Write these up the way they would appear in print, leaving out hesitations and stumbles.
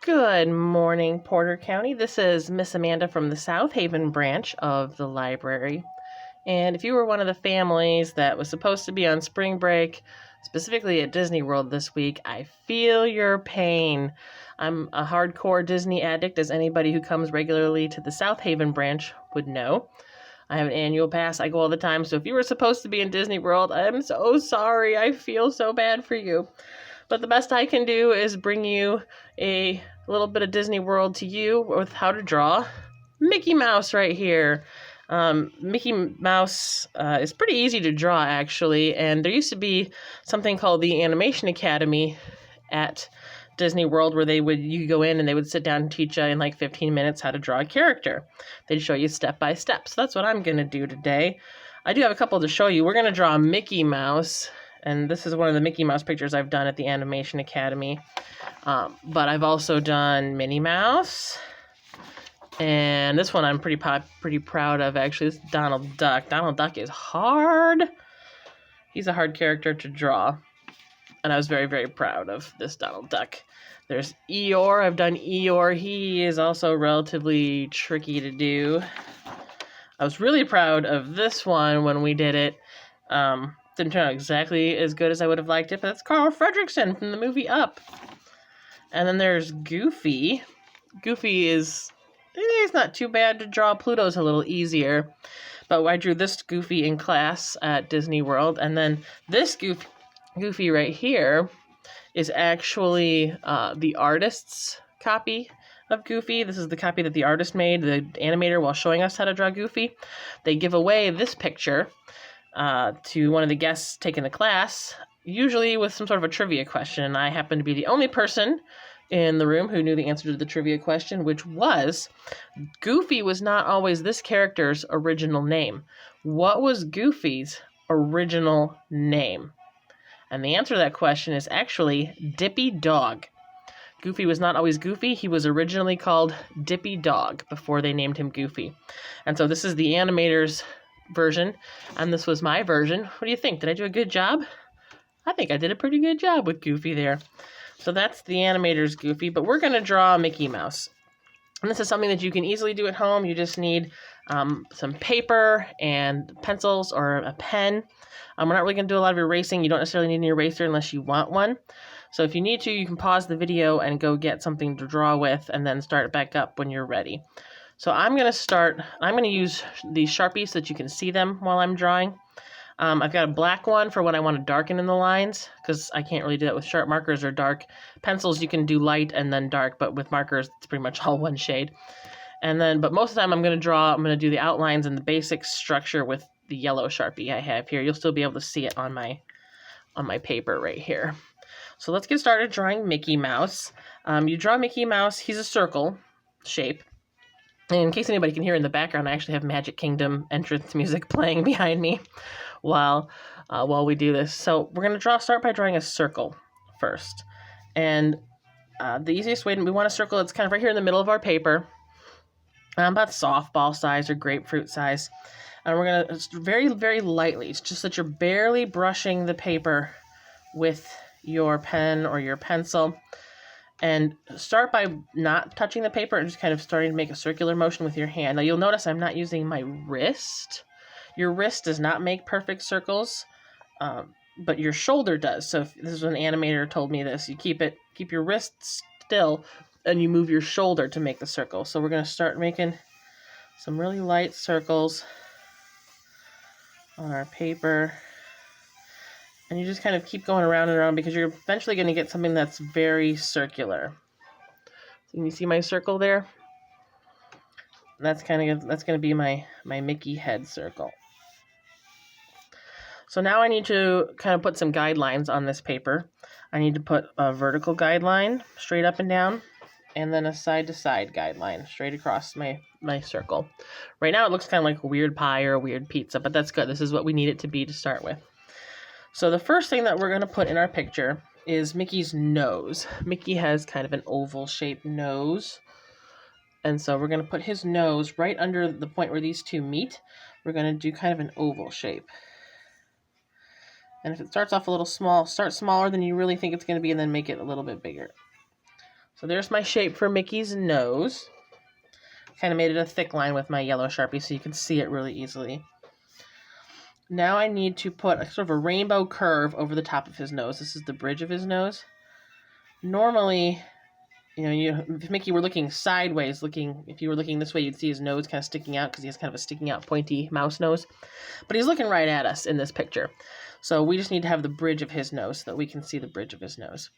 Good morning, Porter County. This is Miss Amanda from the South Haven branch of the library. And if you were one of the families that was supposed to be on spring break, specifically at Disney World this week, I feel your pain. I'm a hardcore Disney addict, as anybody who comes regularly to the South Haven branch would know. I have an annual pass. I go all the time. So if you were supposed to be in Disney World, I'm so sorry. I feel so bad for you. But the best I can do is bring you a little bit of Disney World to you with how to draw Mickey Mouse right here. Mickey Mouse is pretty easy to draw, actually, and there used to be something called the Animation Academy at Disney World where you could go in and they would sit down and teach you in like 15 minutes how to draw a character. They'd show you step by step. So that's what I'm going to do today. I do have a couple to show you. We're going to draw Mickey Mouse. And this is one of the Mickey Mouse pictures I've done at the Animation Academy. But I've also done Minnie Mouse. And this one I'm pretty proud of, actually. This is Donald Duck. Donald Duck is hard. He's a hard character to draw. And I was very, very proud of this Donald Duck. There's Eeyore. I've done Eeyore. He is also relatively tricky to do. I was really proud of this one when we did it. Didn't turn out exactly as good as I would have liked it, but that's Carl Fredricksen from the movie Up. And then there's Goofy. Goofy is not too bad to draw. Pluto's a little easier. But I drew this Goofy in class at Disney World. And then this Goofy right here is actually the artist's copy of Goofy. This is the copy that the artist made, the animator, while showing us how to draw Goofy. They give away this picture to one of the guests taking the class, usually with some sort of a trivia question. And I happen to be the only person in the room who knew the answer to the trivia question, which was, Goofy was not always this character's original name. What was Goofy's original name? And the answer to that question is actually Dippy Dog. Goofy was not always Goofy. He was originally called Dippy Dog before they named him Goofy. And so this is the animator's version, and this was my version. What do you think? Did I do a good job? I think I did a pretty good job with Goofy there. So that's the animator's Goofy, but we're going to draw Mickey Mouse. And this is something that you can easily do at home. You just need some paper and pencils or a pen. We're not really going to do a lot of erasing. You don't necessarily need an eraser unless you want one. So if you need to, you can pause the video and go get something to draw with and then start it back up when you're ready. So I'm going to use these Sharpies so that you can see them while I'm drawing. I've got a black one for when I want to darken in the lines, because I can't really do that with sharp markers or dark pencils. You can do light and then dark, but with markers, it's pretty much all one shade. But most of the time I'm going to do the outlines and the basic structure with the yellow Sharpie I have here. You'll still be able to see it on my paper right here. So let's get started drawing Mickey Mouse. You draw Mickey Mouse, he's a circle shape. And in case anybody can hear in the background, I actually have Magic Kingdom entrance music playing behind me while we do this. So we're going to start by drawing a circle first. And the easiest way, we want a circle that's kind of right here in the middle of our paper, about softball size or grapefruit size. And we're going to very, very lightly, it's just that you're barely brushing the paper with your pen or your pencil. And start by not touching the paper and just kind of starting to make a circular motion with your hand. Now you'll notice I'm not using my wrist. Your wrist does not make perfect circles, but your shoulder does. So if this is what an animator told me this, you keep your wrist still and you move your shoulder to make the circle. So we're going to start making some really light circles on our paper. And you just kind of keep going around and around because you're eventually going to get something that's very circular. So can you see my circle there? That's going to be my Mickey head circle. So now I need to kind of put some guidelines on this paper. I need to put a vertical guideline straight up and down, and then a side-to-side guideline straight across my circle. Right now it looks kind of like a weird pie or a weird pizza, but that's good. This is what we need it to be to start with. So the first thing that we're going to put in our picture is Mickey's nose. Mickey has kind of an oval-shaped nose. And so we're going to put his nose right under the point where these two meet. We're going to do kind of an oval shape. And if it starts off a little small, start smaller than you really think it's going to be and then make it a little bit bigger. So there's my shape for Mickey's nose. Kind of made it a thick line with my yellow Sharpie so you can see it really easily. Now I need to put a sort of a rainbow curve over the top of his nose. This is the bridge of his nose. Normally, if Mickey were looking sideways, if you were looking this way, you'd see his nose kind of sticking out because he has kind of a sticking out pointy mouse nose. But he's looking right at us in this picture. So we just need to have the bridge of his nose so that we can see the bridge of his nose.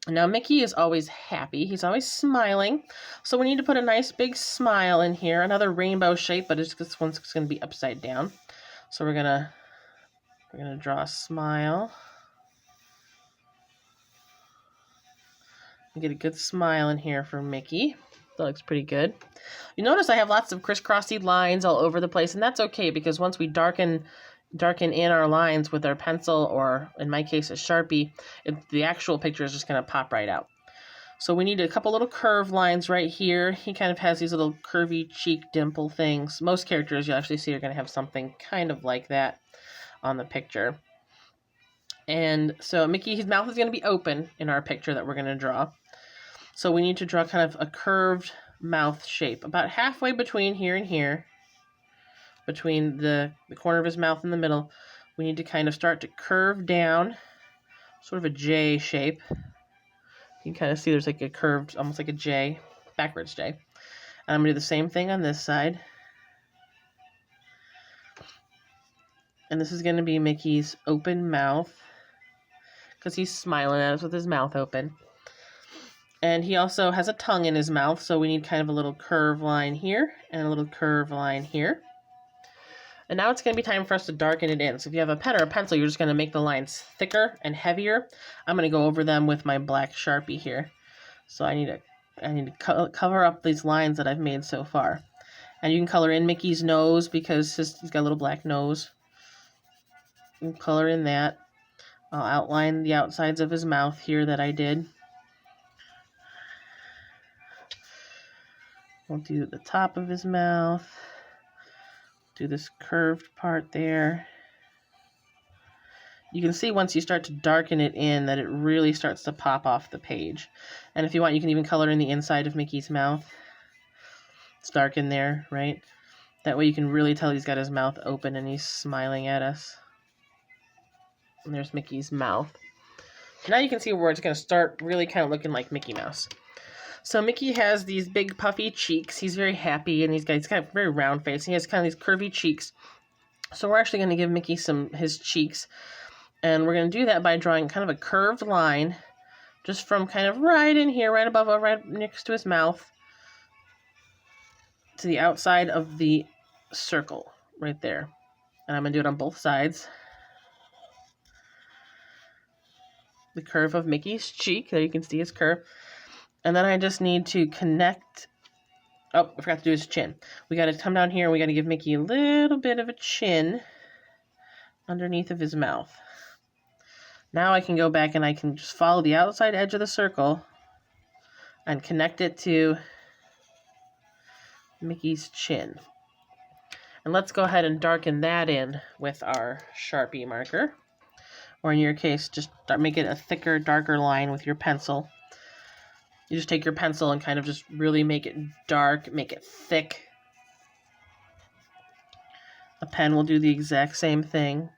Now Mickey is always happy. He's always smiling. So we need to put a nice big smile in here. Another rainbow shape, but this one's going to be upside down. So we're gonna draw a smile. Get a good smile in here for Mickey. That looks pretty good. You notice I have lots of crisscrossy lines all over the place, and that's okay because once we darken in our lines with our pencil, or in my case a Sharpie, the actual picture is just going to pop right out. So we need a couple little curve lines right here. He kind of has these little curvy cheek dimple things. Most characters you'll actually see are going to have something kind of like that on the picture. And so Mickey, his mouth is going to be open in our picture that we're going to draw. So we need to draw kind of a curved mouth shape, about halfway between here and here, between the corner of his mouth in the middle. We need to kind of start to curve down, sort of a J shape. You can kind of see there's like a curved, almost like a J, backwards J. And I'm going to do the same thing on this side. And this is going to be Mickey's open mouth, because he's smiling at us with his mouth open. And he also has a tongue in his mouth, so we need kind of a little curve line here and a little curve line here. And now it's going to be time for us to darken it in. So if you have a pen or a pencil, you're just going to make the lines thicker and heavier. I'm going to go over them with my black Sharpie here. So I need to cover up these lines that I've made so far. And you can color in Mickey's nose because he's got a little black nose. You can color in that. I'll outline the outsides of his mouth here that I did. We'll do the top of his mouth. Do this curved part there. You can see once you start to darken it in that it really starts to pop off the page. And if you want, you can even color in the inside of Mickey's mouth. It's dark in there, right? That way you can really tell he's got his mouth open and he's smiling at us. And there's Mickey's mouth. Now you can see where it's going to start really kind of looking like Mickey Mouse. So Mickey has these big puffy cheeks. He's very happy, and he's got a very round face. He has kind of these curvy cheeks. So we're actually going to give Mickey his cheeks. And we're going to do that by drawing kind of a curved line just from kind of right in here, right above, right next to his mouth, to the outside of the circle right there. And I'm going to do it on both sides. The curve of Mickey's cheek. There you can see his curve. And then I just need to connect. Oh, I forgot to do his chin. We got to come down here and we got to give Mickey a little bit of a chin underneath of his mouth. Now I can go back and I can just follow the outside edge of the circle and connect it to Mickey's chin. And let's go ahead and darken that in with our Sharpie marker. Or in your case, just make it a thicker, darker line with your pencil. You just take your pencil and kind of just really make it dark, make it thick. A pen will do the exact same thing.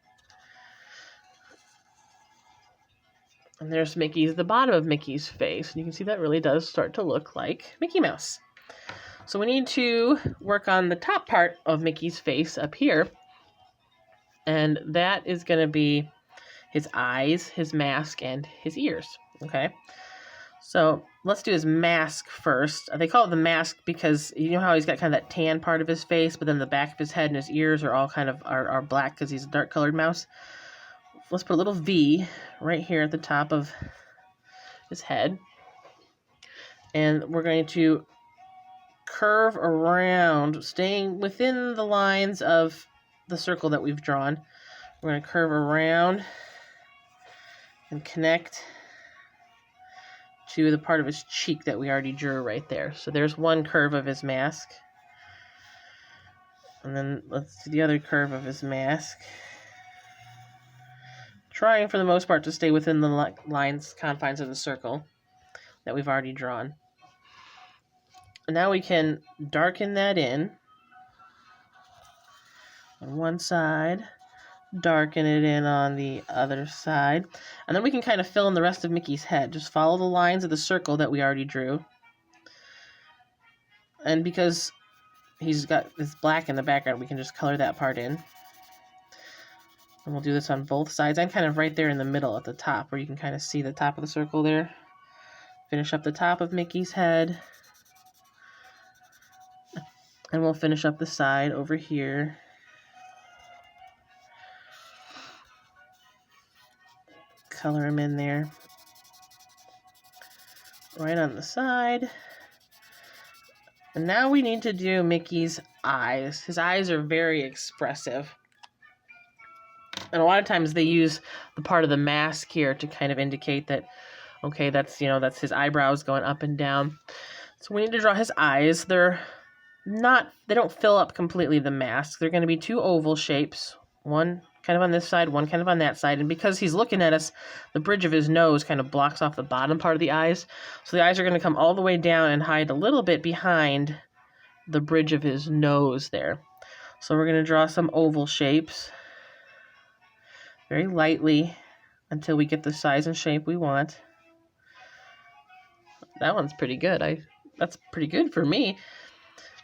And there's the bottom of Mickey's face. And you can see that really does start to look like Mickey Mouse. So we need to work on the top part of Mickey's face up here. And that is going to be his eyes, his mask, and his ears. Okay? So let's do his mask first. They call it the mask because you know how he's got kind of that tan part of his face, but then the back of his head and his ears are all kind of are black because he's a dark colored mouse. Let's put a little V right here at the top of his head. And we're going to curve around, staying within the lines of the circle that we've drawn. We're going to curve around and connect to the part of his cheek that we already drew right there. So there's one curve of his mask. And then let's do the other curve of his mask. Trying for the most part to stay within the confines of the circle. that we've already drawn. And now we can darken that in on one side, darken it in on the other side, and then we can kind of fill in the rest of Mickey's head. Just follow the lines of the circle that we already drew. And because he's got this black in the background, we can just color that part in. And we'll do this on both sides and kind of right there in the middle at the top, where you can kind of see the top of the circle there. Finish up the top of Mickey's head. And we'll finish up the side over here. Color him in there. Right on the side. And now we need to do Mickey's eyes. His eyes are very expressive. And a lot of times they use the part of the mask here to kind of indicate that, okay, that's his eyebrows going up and down. So we need to draw his eyes. They don't fill up completely the mask. They're going to be two oval shapes. One kind of on this side, one kind of on that side. And because he's looking at us, the bridge of his nose kind of blocks off the bottom part of the eyes. So the eyes are going to come all the way down and hide a little bit behind the bridge of his nose there. So we're going to draw some oval shapes very lightly until we get the size and shape we want. That one's pretty good. That's pretty good for me.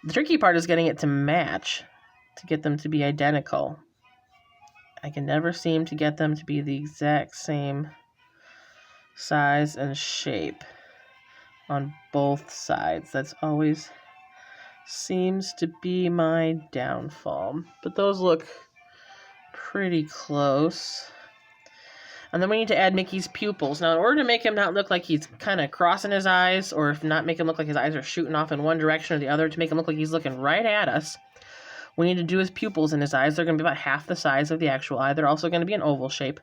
The tricky part is getting it to match, to get them to be identical. I can never seem to get them to be the exact same size and shape on both sides. That's always seems to be my downfall. But those look pretty close. And then we need to add Mickey's pupils. Now, in order to make him not look like he's kind of crossing his eyes, or if not make him look like his eyes are shooting off in one direction or the other, to make him look like he's looking right at us, we need to do his pupils in his eyes. They're going to be about half the size of the actual eye. They're also going to be an oval shape.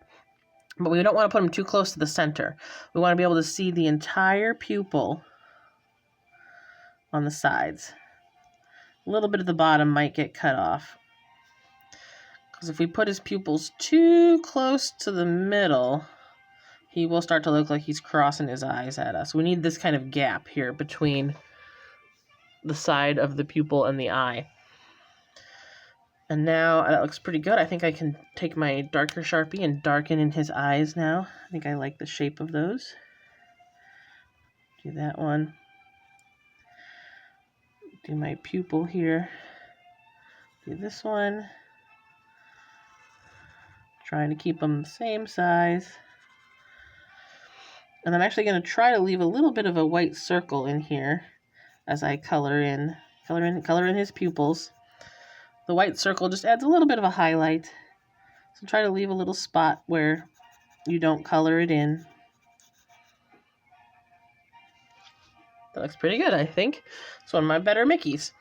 But we don't want to put them too close to the center. We want to be able to see the entire pupil on the sides. A little bit of the bottom might get cut off. Because if we put his pupils too close to the middle, he will start to look like he's crossing his eyes at us. We need this kind of gap here between the side of the pupil and the eye. And now that looks pretty good. I think I can take my darker Sharpie and darken in his eyes now. I think I like the shape of those. Do that one. Do my pupil here. Do this one. Trying to keep them the same size. And I'm actually going to try to leave a little bit of a white circle in here as I color in his pupils. The white circle just adds a little bit of a highlight. So try to leave a little spot where you don't color it in. That looks pretty good, I think. It's one of my better Mickeys.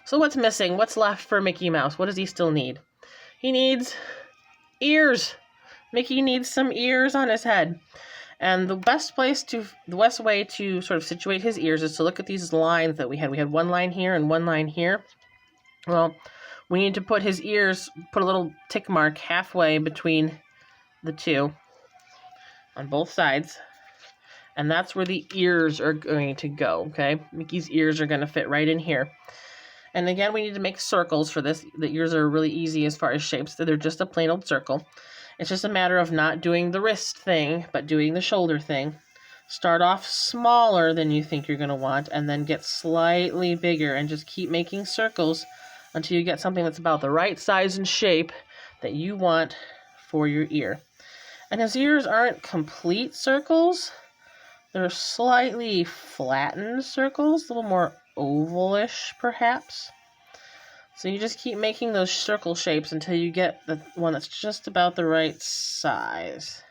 So what's missing? What's left for Mickey Mouse? What does he still need? He needs ears. Mickey needs some ears on his head. And the best way to sort of situate his ears is to look at these lines that we had. We had one line here and one line here. Well, we need to put his ears, put a little tick mark halfway between the two on both sides. And that's where the ears are going to go, okay? Mickey's ears are going to fit right in here. And again, we need to make circles for this. The ears are really easy as far as shapes. They're just a plain old circle. It's just a matter of not doing the wrist thing, but doing the shoulder thing. Start off smaller than you think you're going to want, and then get slightly bigger, and just keep making circles until you get something that's about the right size and shape that you want for your ear. And his ears aren't complete circles. They're slightly flattened circles, a little more ovalish perhaps. So you just keep making those circle shapes until you get the one that's just about the right size.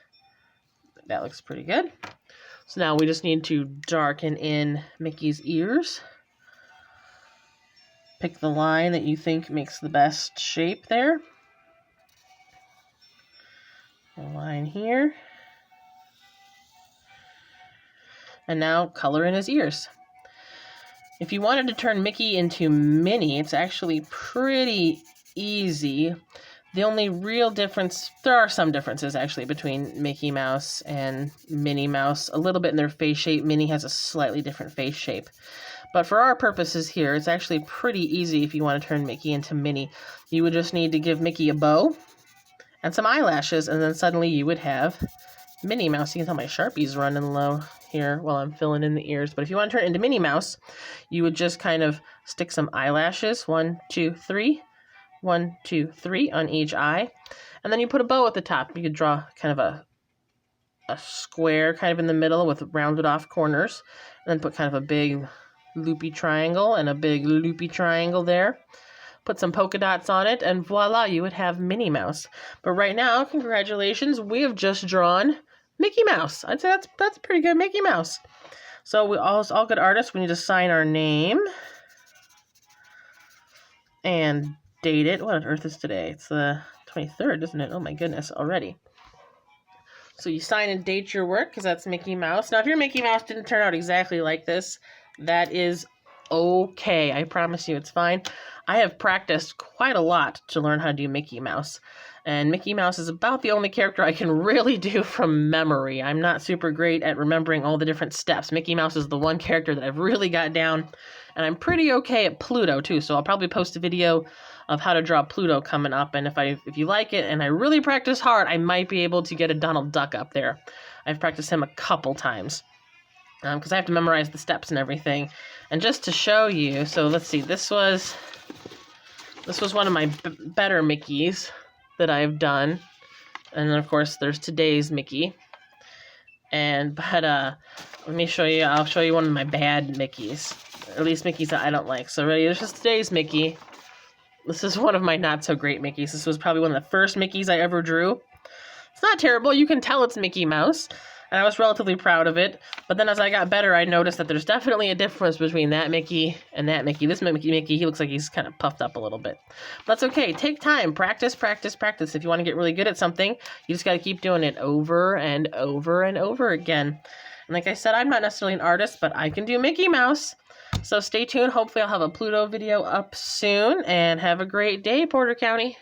That looks pretty good. So now we just need to darken in Mickey's ears. Pick the line that you think makes the best shape there. A line here. And now color in his ears. If you wanted to turn Mickey into Minnie, it's actually pretty easy. The only real difference, there are some differences actually between Mickey Mouse and Minnie Mouse, a little bit in their face shape. Minnie has a slightly different face shape. But for our purposes here, it's actually pretty easy if you want to turn Mickey into Minnie. You would just need to give Mickey a bow and some eyelashes, and then suddenly you would have Minnie Mouse. You can tell my Sharpie's running low here while I'm filling in the ears. But if you want to turn it into Minnie Mouse, you would just kind of stick some eyelashes, 1, 2, 3, 1, 2, 3 on each eye. And then you put a bow at the top. You could draw kind of a square kind of in the middle with rounded off corners. And then put kind of a big loopy triangle and a big loopy triangle there. Put some polka dots on it, and voila, you would have Minnie Mouse. But right now, congratulations, we have just drawn Mickey Mouse. I'd say that's pretty good, Mickey Mouse. So we all good artists, we need to sign our name and date it. What on earth is today? It's the 23rd, isn't it? Oh my goodness, already. So you sign and date your work because that's Mickey Mouse. Now, if your Mickey Mouse didn't turn out exactly like this, that is okay. I promise you it's fine. I have practiced quite a lot to learn how to do Mickey Mouse. And Mickey Mouse is about the only character I can really do from memory. I'm not super great at remembering all the different steps. Mickey Mouse is the one character that I've really got down. And I'm pretty okay at Pluto, too. So I'll probably post a video of how to draw Pluto coming up. And if you like it and I really practice hard, I might be able to get a Donald Duck up there. I've practiced him a couple times because I have to memorize the steps and everything. And just to show you, so let's see, this was one of my better Mickeys that I've done. And then, of course, there's today's Mickey. But let me show you, I'll show you one of my bad Mickeys. Or at least Mickeys that I don't like. So ready, this is today's Mickey. This is one of my not-so-great Mickeys. This was probably one of the first Mickeys I ever drew. It's not terrible. You can tell it's Mickey Mouse. And I was relatively proud of it. But then as I got better, I noticed that there's definitely a difference between that Mickey and that Mickey. This Mickey, he looks like he's kind of puffed up a little bit. But that's okay. Take time. Practice, practice, practice. If you want to get really good at something, you just got to keep doing it over and over and over again. And like I said, I'm not necessarily an artist, but I can do Mickey Mouse. So stay tuned. Hopefully I'll have a Pluto video up soon. And have a great day, Porter County.